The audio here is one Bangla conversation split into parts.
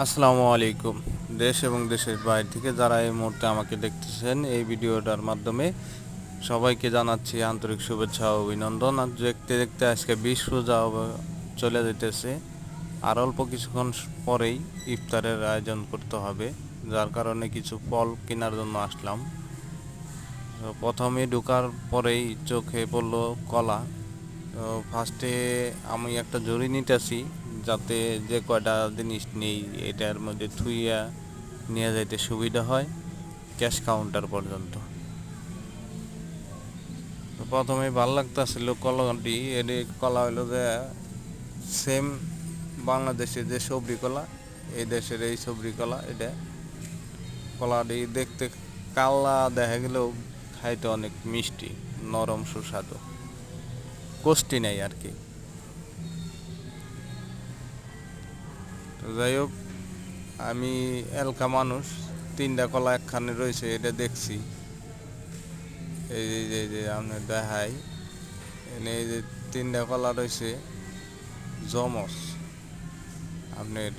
আসসালামু আলাইকুম। দেশ এবং দেশের বাইরে থেকে যারা এই মুহূর্তে আমাকে দেখতেছেন এই ভিডিওটার মাধ্যমে সবাইকে জানাচ্ছি আন্তরিক শুভেচ্ছা ও অভিনন্দন। আর দেখতে দেখতে আজকে 20 রোজা চলে যেতেছে, আর অল্প কিছুক্ষণ পরেই ইফতারের আয়োজন করতে হবে, যার কারণে কিছু ফল কেনার জন্য আসলাম। তো প্রথমে ঢোকার পরেই চোখে পড়লো কলা। তো ফার্স্টে আমি একটা জরি নিতেছি, যাতে যে কয়টা জিনিস নেই এটার মধ্যে থুইয়া নিয়ে যাইতে সুবিধা হয় ক্যাশ কাউন্টার পর্যন্ত। তো প্রথমে ভাল লাগতেছিল কলাটি, এর কলা হলো যে সেম বাংলাদেশের যে সবরি কলা, এই দেশের এই সবরি কলা। এটা কলাটি দেখতে কালা দেখা গেলেও খাইতে অনেক মিষ্টি, নরম, সুস্বাদু, কষ্টি নেই আর কি। তো যাই হোক, আমি এলকা মানুষ, তিনটা কলা একখানে রয়েছে এটা দেখছি। এই যে আপনি দেখাই, এই যে তিনটা কলা রয়েছে জমস। আপনার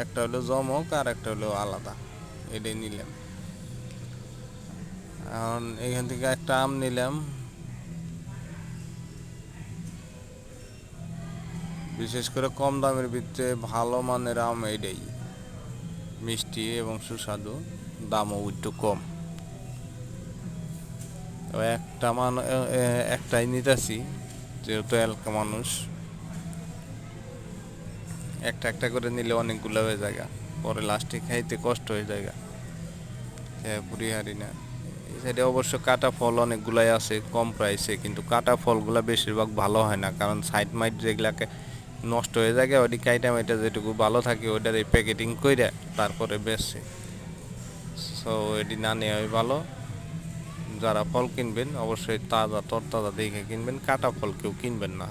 একটা হলো জমক আর একটা হলো আলাদা, এটাই নিলাম। এখন এখান থেকে একটা আম নিলাম, বিশেষ করে কম দামের ভিতরে ভালো মানের আম এটাই, মিষ্টি এবং সুস্বাদু, দামও একটু কম। তো একটাই নিতেছি, যেহেতু এলাকা মানুষ একটা একটা করে নিলে অনেকগুলো হয়ে যায়, পরে লাস্টে খাইতে কষ্ট হয়ে যায়, পুরি হারি না। এই সাইডে অবশ্য কাটা ফল অনেকগুলাই আছে কম প্রাইসে, কিন্তু কাটা ফলগুলো বেশিরভাগ ভালো হয় না, কারণ সাইড মাইড যেগুলাকে নষ্ট হয়ে যায় ওটি কাইটা মাইটা যেটুকু ভালো থাকে ওটার এই প্যাকেটিং করে তারপরে বেচছে। সো এটি না নেওয়াই ভালো। যারা ফল কিনবেন অবশ্যই তাজা তরতাজা দেখে কিনবেন, কাটা ফল কেউ কিনবেন না।